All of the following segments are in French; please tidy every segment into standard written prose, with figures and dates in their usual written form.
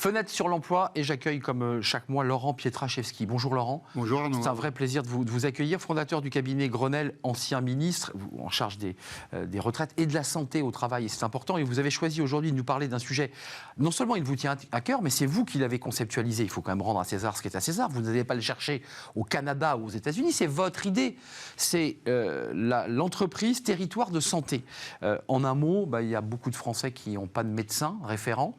Fenêtre sur l'emploi et j'accueille comme chaque mois Laurent Pietraszewski. Bonjour Laurent. Bonjour Arnaud. C'est un vrai plaisir de vous accueillir, fondateur du cabinet Grenelle, ancien ministre en charge des retraites et de la santé au travail. Et c'est important et vous avez choisi aujourd'hui de nous parler d'un sujet, non seulement il vous tient à cœur, mais c'est vous qui l'avez conceptualisé. Il faut quand même rendre à César ce qui est à César. Vous n'allez pas le chercher au Canada ou aux États-Unis, c'est votre idée. C'est l'entreprise territoire de santé. En un mot, il y a beaucoup de Français qui n'ont pas de médecin référent.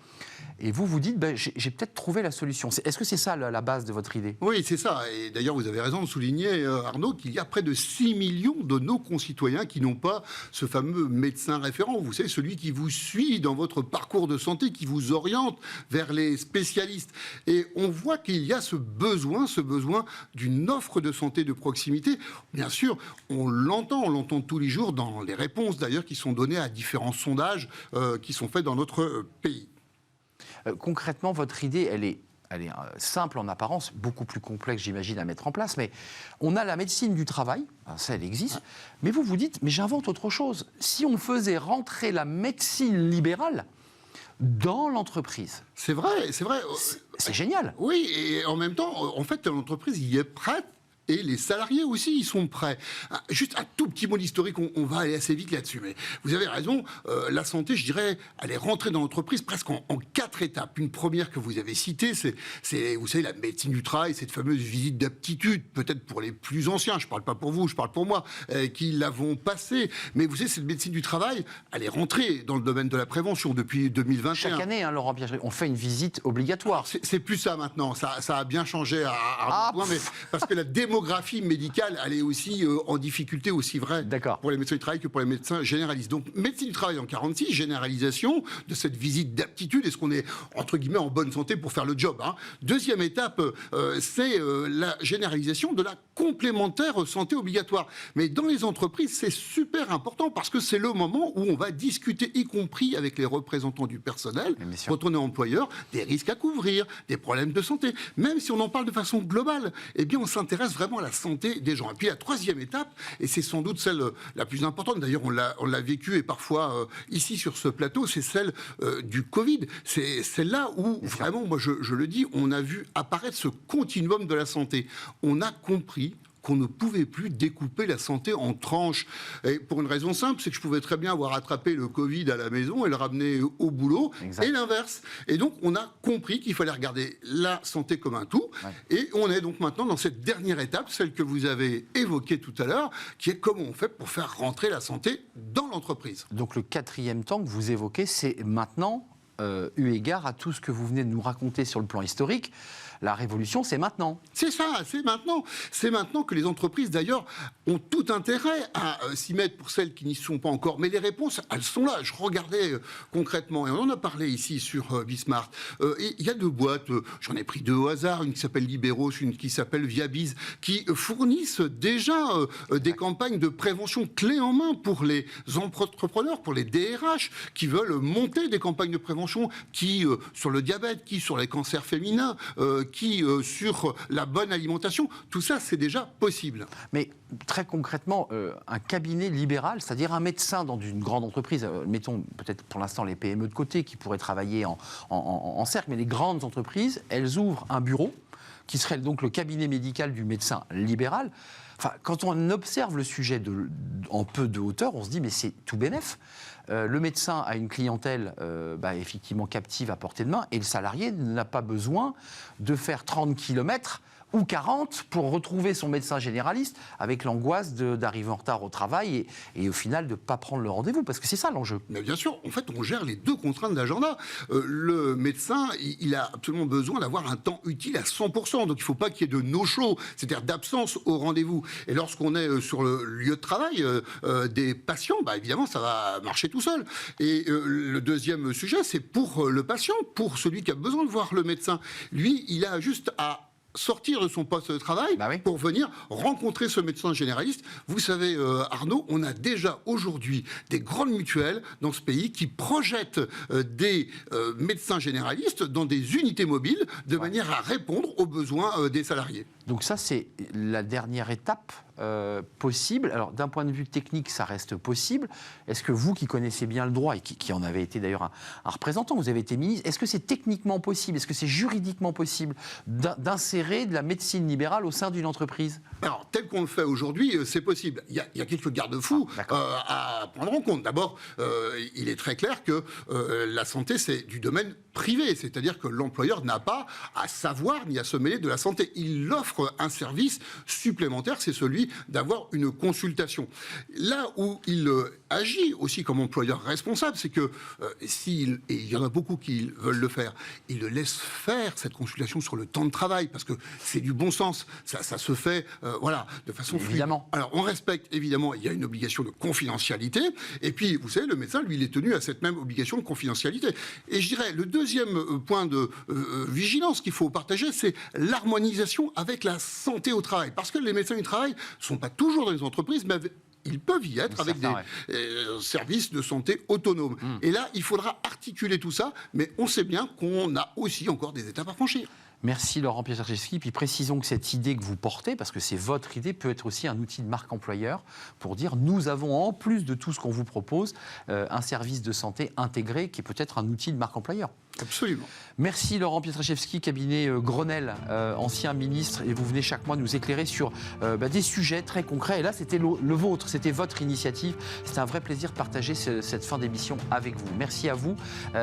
Et vous dites, j'ai peut-être trouvé la solution. Est-ce que c'est ça la base de votre idée ? Oui, c'est ça. Et d'ailleurs, vous avez raison de souligner, Arnaud, qu'il y a près de 6 millions de nos concitoyens qui n'ont pas ce fameux médecin référent. Vous savez, celui qui vous suit dans votre parcours de santé, qui vous oriente vers les spécialistes. Et on voit qu'il y a ce besoin d'une offre de santé de proximité. Bien sûr, on l'entend tous les jours dans les réponses, d'ailleurs, qui sont données à différents sondages qui sont faits dans notre pays. Concrètement, votre idée, elle est simple en apparence, beaucoup plus complexe, j'imagine, à mettre en place. Mais on a la médecine du travail, ça, elle existe. Mais vous dites, mais j'invente autre chose. Si on faisait rentrer la médecine libérale dans l'entreprise. C'est vrai. C'est génial. Oui, et en même temps, en fait, l'entreprise y est prête. Et les salariés aussi, ils sont prêts. Juste un tout petit mot d'historique, on va aller assez vite là-dessus. Mais vous avez raison, la santé, je dirais, elle est rentrée dans l'entreprise presque en 4 étapes. Une première que vous avez citée, c'est, vous savez, la médecine du travail, cette fameuse visite d'aptitude, peut-être pour les plus anciens, je ne parle pas pour vous, je parle pour moi, qui l'avons passée. Mais vous savez, cette médecine du travail, elle est rentrée dans le domaine de la prévention depuis 2021. Chaque année, Laurent Pietraszewski, on fait une visite obligatoire. C'est plus ça maintenant, ça a bien changé à point, mais parce que la démographie médicale, elle est aussi en difficulté, aussi vrai pour les médecins du travail que pour les médecins généralistes. Donc, médecine du travail en 46, généralisation de cette visite d'aptitude. Est-ce qu'on est, entre guillemets, en bonne santé pour faire le job, hein. Deuxième étape, c'est la généralisation de la complémentaire santé obligatoire. Mais dans les entreprises, c'est super important parce que c'est le moment où on va discuter, y compris avec les représentants du personnel, quand on est employeur, des risques à couvrir, des problèmes de santé. Même si on en parle de façon globale, eh bien, on s'intéresse vraiment à la santé des gens. Et puis la troisième étape, et c'est sans doute celle la plus importante, d'ailleurs on l'a vécu et parfois ici sur ce plateau, c'est celle du Covid. C'est celle-là où vraiment, moi je le dis, on a vu apparaître ce continuum de la santé. On a compris qu'on ne pouvait plus découper la santé en tranches. Et pour une raison simple, c'est que je pouvais très bien avoir attrapé le Covid à la maison et le ramener au boulot, et l'inverse. Et donc, on a compris qu'il fallait regarder la santé comme un tout. Et on est donc maintenant dans cette dernière étape, celle que vous avez évoquée tout à l'heure, qui est comment on fait pour faire rentrer la santé dans l'entreprise. Donc, le quatrième temps que vous évoquez, c'est maintenant, eu égard à tout ce que vous venez de nous raconter sur le plan historique, la révolution, c'est maintenant. C'est ça, c'est maintenant. C'est maintenant que les entreprises, d'ailleurs, ont tout intérêt à s'y mettre pour celles qui n'y sont pas encore. Mais les réponses, elles sont là. Je regardais concrètement, et on en a parlé ici sur Bismart. Il y a 2 boîtes, j'en ai pris 2 au hasard, une qui s'appelle Libéros, une qui s'appelle Viabiz, qui fournissent déjà des campagnes de prévention clés en main pour les entrepreneurs, pour les DRH, qui veulent monter des campagnes de prévention, qui sur le diabète, qui sur les cancers féminins, qui sur la bonne alimentation, tout ça c'est déjà possible. Mais très concrètement, un cabinet libéral, c'est-à-dire un médecin dans une grande entreprise, mettons peut-être pour l'instant les PME de côté qui pourraient travailler en cercle, mais les grandes entreprises, elles ouvrent un bureau qui serait donc le cabinet médical du médecin libéral. Enfin, quand on observe le sujet en peu de hauteur, on se dit mais c'est tout bénef. Le médecin a une clientèle effectivement captive à portée de main et le salarié n'a pas besoin de faire 30 km ou 40 pour retrouver son médecin généraliste avec l'angoisse d'arriver en retard au travail et au final de ne pas prendre le rendez-vous, parce que c'est ça l'enjeu. Mais bien sûr, en fait, on gère les 2 contraintes d'agenda. Le médecin, il a absolument besoin d'avoir un temps utile à 100%, donc il ne faut pas qu'il y ait de no-show, c'est-à-dire d'absence au rendez-vous. Et lorsqu'on est sur le lieu de travail des patients, évidemment, ça va marcher tout seul. Et le deuxième sujet, c'est pour le patient, pour celui qui a besoin de voir le médecin. Lui, il a juste à sortir de son poste de travail pour venir rencontrer ce médecin généraliste. Vous savez, Arnaud, on a déjà aujourd'hui des grandes mutuelles dans ce pays qui projettent des médecins généralistes dans des unités mobiles de manière à répondre aux besoins des salariés. Donc ça, c'est la dernière étape possible. Alors, d'un point de vue technique, ça reste possible. Est-ce que vous, qui connaissez bien le droit, et qui en avez été d'ailleurs un représentant, vous avez été ministre, est-ce que c'est techniquement possible, est-ce que c'est juridiquement possible d'insérer de la médecine libérale au sein d'une entreprise? Alors, tel qu'on le fait aujourd'hui, c'est possible. Il y a quelques garde-fous à prendre en compte. D'abord, il est très clair que la santé, c'est du domaine privé, c'est-à-dire que l'employeur n'a pas à savoir ni à se mêler de la santé. Il offre un service supplémentaire, c'est celui d'avoir une consultation. Là où il agit aussi comme employeur responsable, c'est que et il y en a beaucoup qui veulent le faire, il le laisse faire cette consultation sur le temps de travail, parce que c'est du bon sens, ça se fait de façon fluide. Évidemment. Alors on respecte, évidemment, il y a une obligation de confidentialité, et puis vous savez, le médecin, lui, il est tenu à cette même obligation de confidentialité. Et je dirais, le deuxième point de vigilance qu'il faut partager, c'est l'harmonisation avec la santé au travail, parce que les médecins du travail ne sont pas toujours dans les entreprises, mais ils peuvent y être avec des services de santé autonomes. Et là, il faudra articuler tout ça, mais on sait bien qu'on a aussi encore des étapes à franchir. Merci Laurent Pietraszewski. Puis précisons que cette idée que vous portez, parce que c'est votre idée, peut être aussi un outil de marque employeur pour dire nous avons, en plus de tout ce qu'on vous propose, un service de santé intégré qui est peut-être un outil de marque employeur. Absolument. Merci Laurent Pietraszewski, cabinet Grenelle, ancien ministre, et vous venez chaque mois nous éclairer sur des sujets très concrets. Et là, c'était le vôtre, c'était votre initiative. C'était un vrai plaisir de partager cette fin d'émission avec vous. Merci à vous,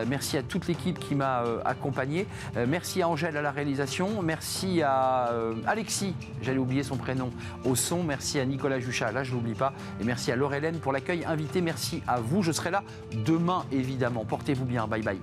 merci à toute l'équipe qui m'a accompagné, merci à Angèle à la réalisation, merci à Alexis, j'allais oublier son prénom, au son, merci à Nicolas Juchat, là je ne l'oublie pas, et merci à Laure Hélène pour l'accueil invité, merci à vous. Je serai là demain évidemment. Portez-vous bien, bye bye.